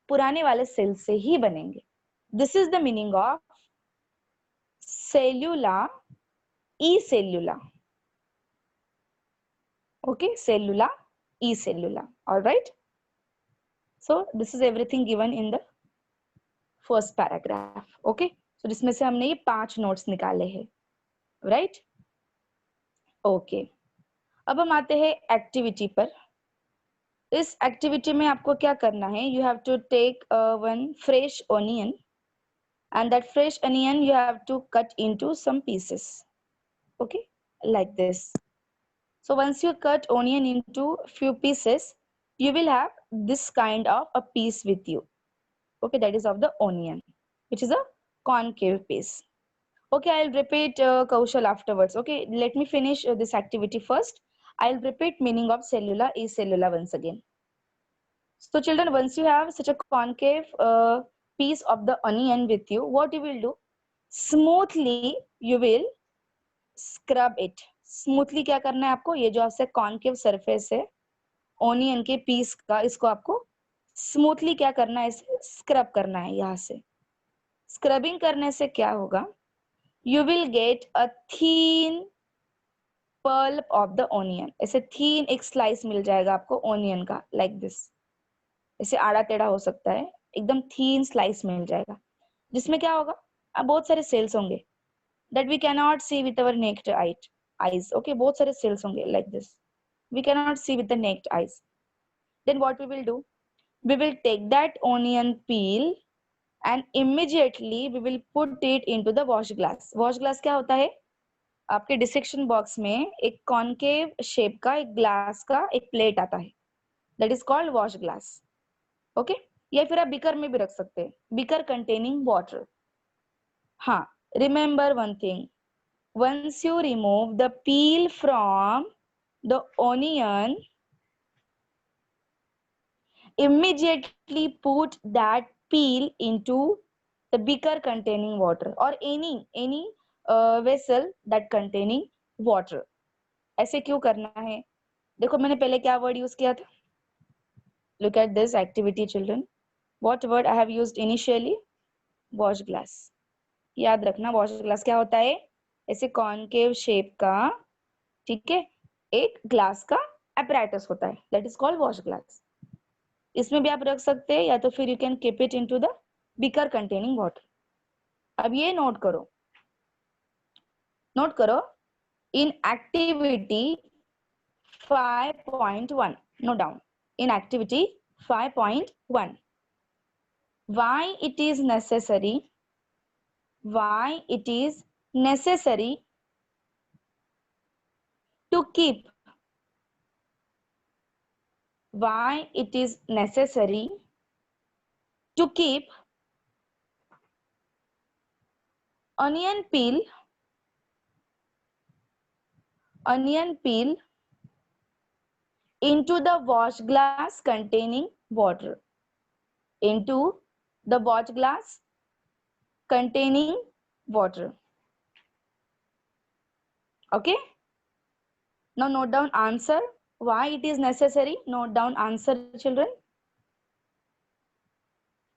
पुराने वाले सेल से ही बनेंगे। This is the meaning of cellula e cellula. Okay, cellula e cellula. Alright, so this is everything given in the first paragraph. Okay, so जिसमें से हमने ये 5 नोट्स निकाले हैं, राइट। ओके, अब हम आते हैं एक्टिविटी पर। इस एक्टिविटी में आपको क्या करना है, you have to take one fresh onion and that fresh onion you have to cut into some pieces, okay, like this. So once you cut onion into few pieces, you will have this kind of a piece with you, okay, that is of the onion, which is a concave piece. Okay, I'll repeat Kaushal afterwards. Okay, let me finish this activity first. I'll repeat meaning of cellula is cellula once again. So children, once you have such a concave piece of the onion with you, what you will do, smoothly you will scrub it. Smoothly क्या करना है आपको, ये जो आपसे concave surface है onion के piece का, इसको आपको smoothly क्या करना है, इसे scrub करना है यहाँ से। Scrubbing करने से क्या होगा, you will get a thin pulp of the onion. ऐसे thin एक slice मिल जाएगा आपको onion का, like this. ऐसे आड़ा टेढ़ा हो सकता है, एकदम थीन स्लाइस मिल जाएगा, जिसमें क्या होगा, अब बहुत सारे सेल्स होंगे that we can not see with our naked eyes. Okay, बहुत सारे सेल्स होंगे like this, we can not see with the naked eyes. Then what we will do, we will take that onion peel and immediately we will put it into the wash glass. Wash glass क्या होता है, आपके dissection box में एक concave shape का एक glass का एक प्लेट आता है, that is called wash glass. Okay, या फिर आप बीकर में भी रख सकते हैं, बीकर कंटेनिंग वाटर। हाँ, remember one thing, once you remove the peel from the onion, immediately put that peel into the beaker containing water or any vessel that containing water. ऐसे क्यों करना है, देखो मैंने पहले क्या वर्ड यूज किया था, look at this activity children, what word I have used initially, wash glass. याद रखना वॉश ग्लास क्या होता है, ऐसे कॉनकेव शेप का, ठीक है, एक ग्लास का apparatus होता है, that is called wash glass. इसमें भी आप रख सकते हैं, या तो फिर you can keep it into the beaker containing water. अब ये नोट करो, इन activity 5.1, note down, in activity 5.1, why it is necessary to keep, why it is necessary to keep onion peel into the wash glass containing water, into the wash glass containing water. Okay, now note down answer, why it is necessary, note down answer children.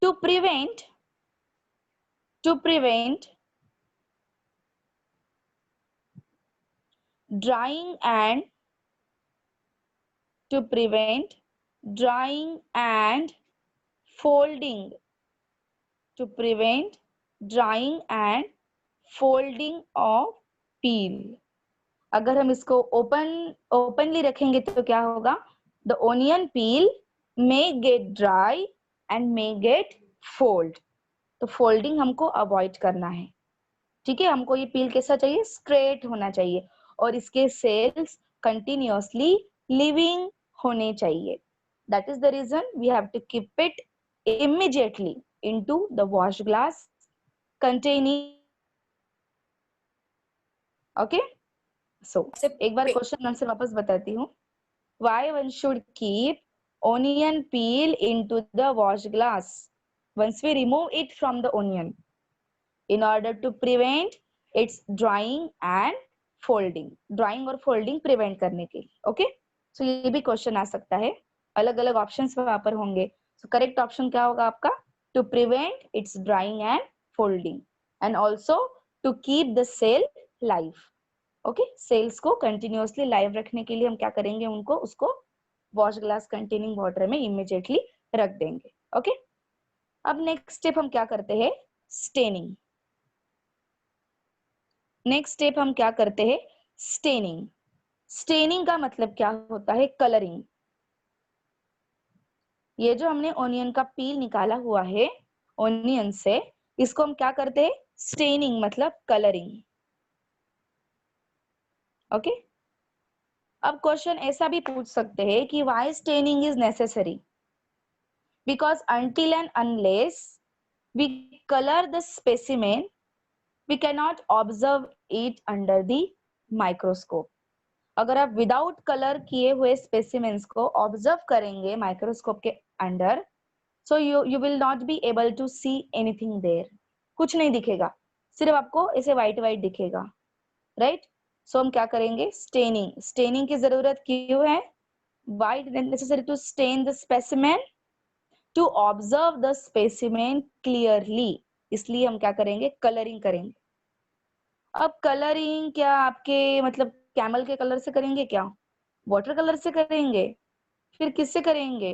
To prevent drying and folding, to prevent drying and folding of peel. अगर हम इसको openly रखेंगे तो क्या होगा, the onion peel may gate dry and may gate fold. तो folding हमको avoid करना है, ठीक है। हमको ये पील कैसा चाहिए, स्ट्रेट होना चाहिए, और इसके सेल्स कंटिन्यूअसली लिविंग होने चाहिए। That is the reason we have to keep it immediately into the wash glass containing. Okay, so एक बार क्वेश्चन आंसर वापस बताती हूँ। Why one should keep onion peel into the wash glass once we remove it from the onion, in order to prevent its drying and folding, drying और folding prevent करने के लिए। Okay, सो ये भी question आ सकता है, अलग अलग ऑप्शंस वहां पर होंगे, सो करेक्ट ऑप्शन क्या होगा आपका? To prevent its drying and folding and also to keep the cell live. Okay, cells को कंटिन्यूअसली लाइव रखने के लिए हम क्या करेंगे, उनको उसको वॉश ग्लास कंटेनिंग वाटर में इमीडिएटली रख देंगे। ओके, अब नेक्स्ट स्टेप हम क्या करते हैं? स्टेनिंग। नेक्स्ट स्टेप हम क्या करते हैं? स्टेनिंग। स्टेनिंग का मतलब क्या होता है? कलरिंग। ये जो हमने ओनियन का पील निकाला हुआ है ओनियन से, इसको हम क्या करते हैं? स्टेनिंग मतलब कलरिंग। ओके, अब क्वेश्चन ऐसा भी पूछ सकते हैं कि why staining is necessary? Because until and unless we color the specimen, we cannot observe it under the microscope. अगर आप विदाउट कलर किए हुए स्पेसिमेंस को ऑब्जर्व करेंगे माइक्रोस्कोप के under, so you will not be able to see anything there. कुछ नहीं दिखेगा, सिर्फ आपको ऐसे व्हाइट व्हाइट दिखेगा, राइट? सो हम क्या करेंगे? स्टेनिंग। स्टेनिंग की जरूरत क्यों है? Why it is necessary to stain the specimen? To observe the specimen clearly. इसलिए हम क्या करेंगे? कलरिंग करेंगे। अब कलरिंग क्या आपके मतलब कैमल के कलर से करेंगे क्या? वाटर कलर से करेंगे? फिर किससे करेंगे?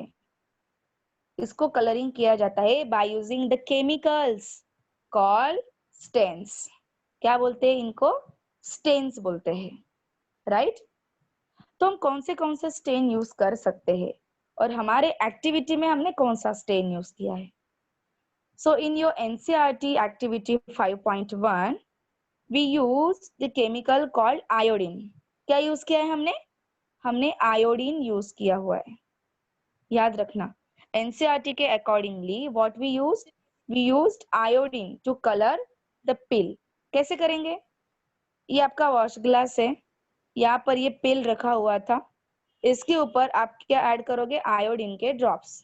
इसको कलरिंग किया जाता है by using the chemicals called stains. क्या बोलते हैं इनको? स्टेन्स बोलते हैं, राइट? तो हम कौन से स्टेन यूज कर सकते हैं और हमारे एक्टिविटी में हमने कौन सा स्टेन यूज किया है? So in your NCERT activity 5.1 we use the chemical called iodine. क्या यूज किया है हमने? हमने आयोडीन यूज किया हुआ है, याद रखना। एनसीईआरटी के accordingly what we used iodine to colour the peel. कैसे करेंगे? ये आपका वॉश ग्लास है, यहाँ पर ये पिल रखा हुआ था, इसके ऊपर आप क्या ऐड करोगे? आयोडीन के ड्रॉप्स।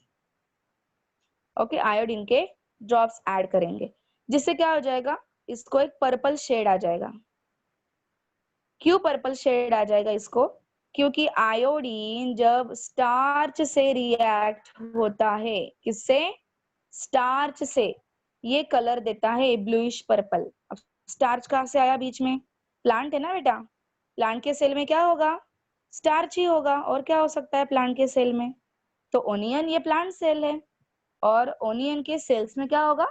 ओके, आयोडीन के ड्रॉप्स ऐड करेंगे, जिससे क्या हो जाएगा? इसको एक पर्पल शेड आ जाएगा। क्यों पर्पल शेड आ जाएगा इसको? क्योंकि आयोडीन जब स्टार्च से रिएक्ट होता है, किससे? स्टार्च से, ये कलर देता है ब्लूइश पर्पल। अब स्टार्च कहाँ से आया बीच में? प्लांट है ना बेटा, प्लांट के सेल में क्या होगा? स्टार्च ही होगा, और क्या हो सकता है प्लांट के सेल में? तो ओनियन ये प्लांट सेल है, और ओनियन के सेल्स में क्या होगा?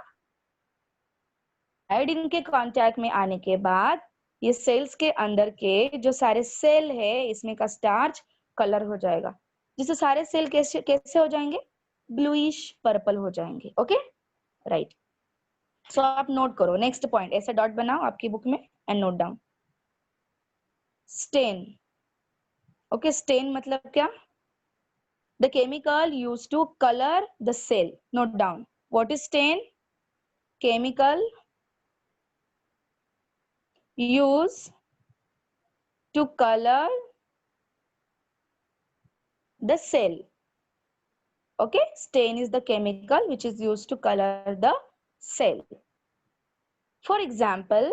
आयोडीन के कांटेक्ट में आने के बाद ये सेल्स के अंदर के जो सारे सेल है इसमें का स्टार्च कलर हो जाएगा, जिससे सारे सेल कैसे कैसे हो जाएंगे? ब्लूइश पर्पल हो जाएंगे। Okay, right. सो आप नोट करो नेक्स्ट पॉइंट, ऐसे डॉट बनाओ आपकी बुक में and note down. Stain. Okay, stain मतलब क्या? The chemical used to colour the cell. Note down, what is stain? Chemical used to color the cell. Okay, stain is the chemical which is used to color the cell. For example,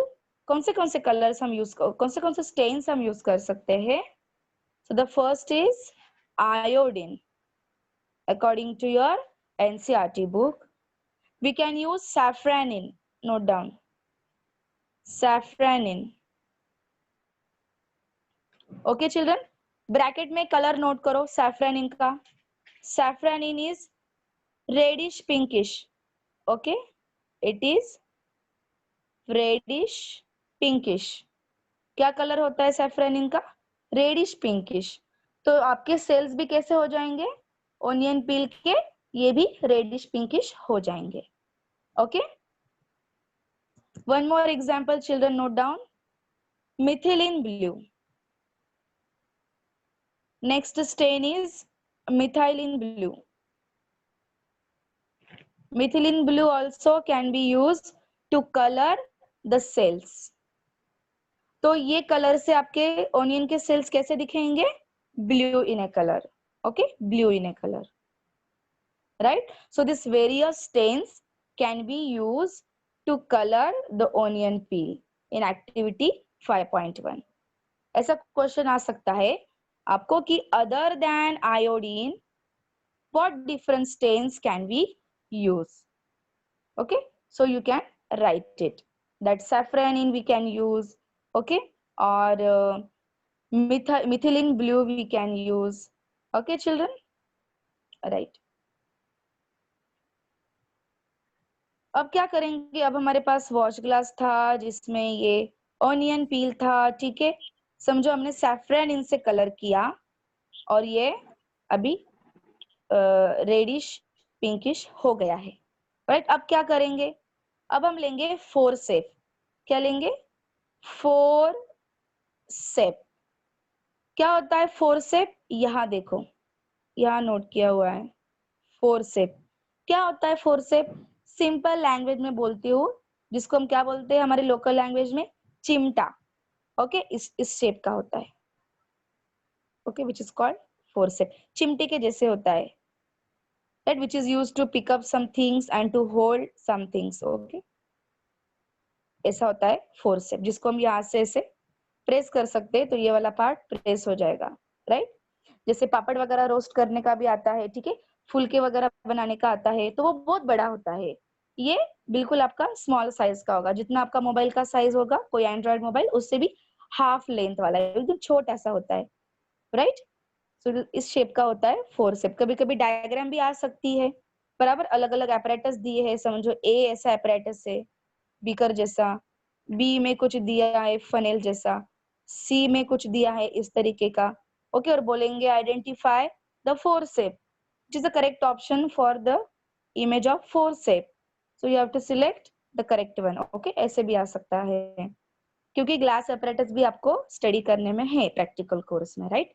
कौन से colours हम use, कौन से stains हम use कर सकते हैं? So the first is iodine. According to your NCERT book, we can use safranin. Note down, safranin. Okay children, bracket में कलर नोट करो सैफ्रानिन का। Safranin is reddish pinkish. Okay, it is reddish pinkish. क्या colour होता है safranin का? Reddish pinkish. तो आपके sales भी कैसे हो जाएंगे? ओनियन पील के ये भी रेडिश पिंकिश हो जाएंगे। Okay, one more example children, note down, methylene blue. Next stain is methylene blue. Methylene blue also can be used to color the cells. तो ये कलर से आपके ओनियन के सेल्स कैसे दिखेंगे? Blue in a colour. Okay, blue in a colour, right? So this various stains can be use to colour the onion peel in activity 5.1. ऐसा question आ सकता है आपको कि other than iodine what different stains can we use? Okay, so you can write it that saffronin we can use, okay, or methylene blue we can use. Okay children, right. अब क्या करेंगे, अब हमारे पास वॉश ग्लास था जिसमें ये onion पील था, ठीक है, समझो हमने सैफरन इनसे कलर किया और ये अभी रेडिश पिंकिश हो गया है, राइट। अब क्या करेंगे, अब हम लेंगे फोरसेप। क्या लेंगे, फोरसेप। क्या होता है फोरसेप, यहाँ देखो, यहाँ नोट किया हुआ है फोरसेप। क्या होता है फोरसेप, सिंपल लैंग्वेज में बोलती हूँ, जिसको हम क्या बोलते हैं हमारे लोकल लैंग्वेज में, चिमटा। ओके, इस शेप का होता है, okay, which is called forceps. चिमटे के जैसे होता है, that which is used to pick up some things and to hold some things, okay, ऐसा होता है फोरसेप, जिसको हम यहाँ से ऐसे प्रेस कर सकते हैं, तो ये वाला पार्ट प्रेस हो जाएगा, राइट। जैसे पापड़ वगैरह रोस्ट करने का भी आता है, ठीक है, फुलके वगैरह बनाने का आता है, तो वो बहुत बड़ा होता है। ये बिल्कुल आपका स्मॉल साइज का होगा, जितना आपका मोबाइल का साइज होगा, कोई एंड्रॉइड मोबाइल उससे भी हाफ लेंथ वाला है, एकदम छोटा सा होता है, राइट। सो इस शेप का होता है फोरसेप। कभी कभी डायग्राम भी आ सकती है, बराबर, अलग अलग अपैरेटस दिए है, समझो ए ऐसा अपैरेटस है बीकर जैसा, बी में कुछ दिया है फनेल जैसा, सी में कुछ दिया है इस तरीके का, ओके, और बोलेंगे identify the forceps, which is the correct option for the image of forceps. So you have to select the correct one. Okay, ऐसे भी आ सकता है, क्योंकि ग्लास apparatus भी आपको स्टडी करने में है प्रैक्टिकल कोर्स में, राइट।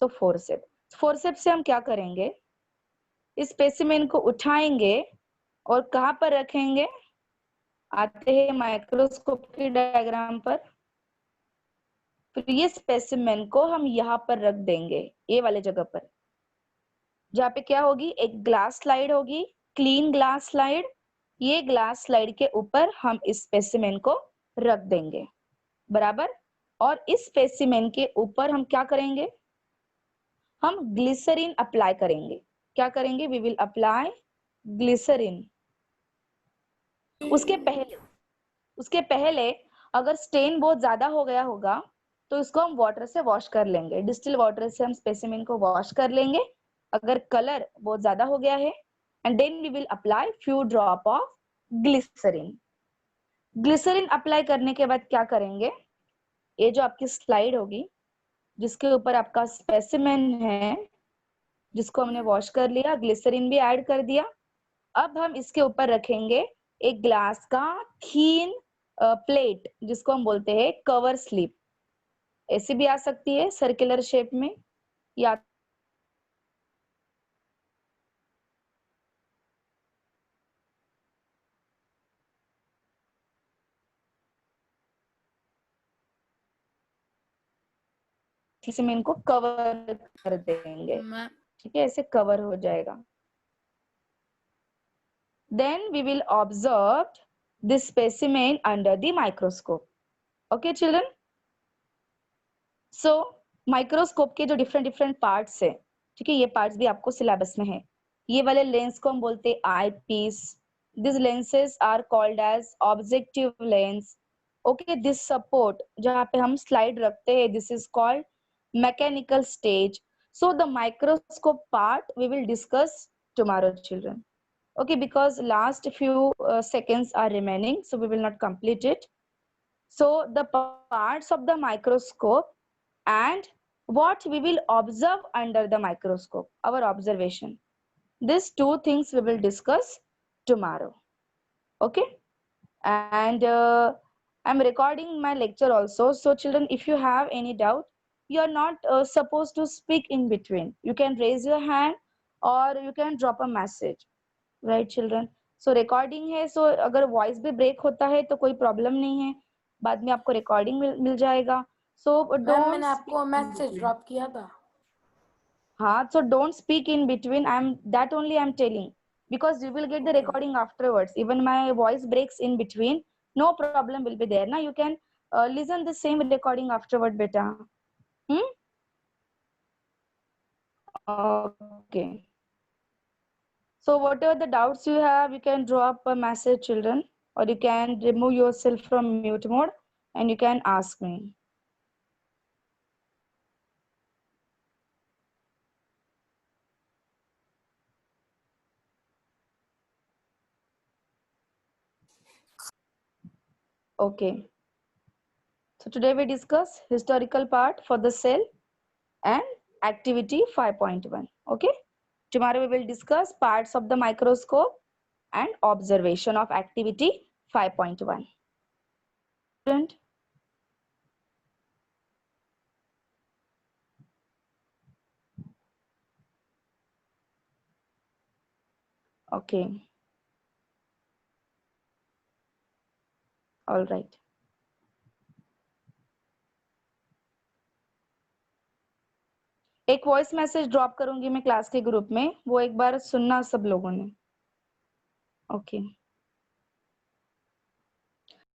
सो फोरसेप से हम क्या करेंगे, इस स्पेसिमेन को उठाएंगे और कहाँ पर रखेंगे, आते हैं माइक्रोस्कोप के डायग्राम पर। फिर ये स्पेसिमेन को हम यहाँ पर रख देंगे, ये वाले जगह पर, जहाँ पे क्या होगी, एक ग्लास स्लाइड होगी, क्लीन ग्लास स्लाइड। ये ग्लास स्लाइड के ऊपर हम इस स्पेसिमेन को रख देंगे, बराबर। और इस स्पेसिमेन के ऊपर हम क्या करेंगे, हम ग्लिसरीन अप्लाई करेंगे। क्या करेंगे, वी विल अप्लाई ग्लिसरीन। उसके पहले अगर स्टेन बहुत ज्यादा हो गया होगा तो इसको हम वाटर से वॉश कर लेंगे, डिस्टिल वाटर से हम स्पेसिमेन को वॉश कर लेंगे अगर कलर बहुत ज्यादा हो गया है, and then we will apply few drop of glycerine. Glycerine apply करने के बाद क्या करेंगे, ये जो आपकी स्लाइड होगी जिसके ऊपर आपका स्पेसिमेन है, जिसको हमने वॉश कर लिया, ग्लिसरीन भी ऐड कर दिया, अब हम इसके ऊपर रखेंगे एक ग्लास का थीन प्लेट, जिसको हम बोलते हैं कवर स्लिप। ऐसी भी आ सकती है सर्कुलर शेप में, या इसी में इनको कवर कर देंगे, ठीक है, ऐसे कवर हो जाएगा। Then we will observe this specimen under the microscope. Okay children, so microscope के जो डिफरेंट पार्ट्स है, ठीक है, ये पार्ट्स भी आपको सिलेबस में है। ये वाले लेंस को हम बोलते हैं eyepiece. This lenses are called as objective lens. Okay, this support जहाँ पे हम स्लाइड रखते हैं, this is called mechanical stage. So the microscope part we will discuss tomorrow children. Okay, because last few seconds are remaining, so we will not complete it. So the parts of the microscope and what we will observe under the microscope, our observation, these two things we will discuss tomorrow. Okay, and I'm recording my lecture also, so children, if you have any doubt, you are not supposed to speak in between. You can raise your hand or you can drop a message, right children. So recording है, सो अगर voice भी break होता है तो कोई problem नहीं है, बाद में आपको रिकॉर्डिंग मिल जाएगा। सो डोंट, मैंने आपको मैसेज ड्रॉप किया था। हाँ, so don't speak in between, I am that only I am telling, because you will get the recording afterwards. Even my voice breaks in between, no problem will be there na, you can listen the same recording afterward beta. Okay, So whatever the doubts you have, you can drop a message, children, or you can remove yourself from mute mode and you can ask me. Okay. So today we discuss historical part for the cell and activity 5.1. Okay. Tomorrow we will discuss parts of the microscope and observation of activity 5.1. Student? Okay. All right. एक voice message drop करूंगी मैं class के group में, वो एक बार सुनना सब लोगों ने. ओके.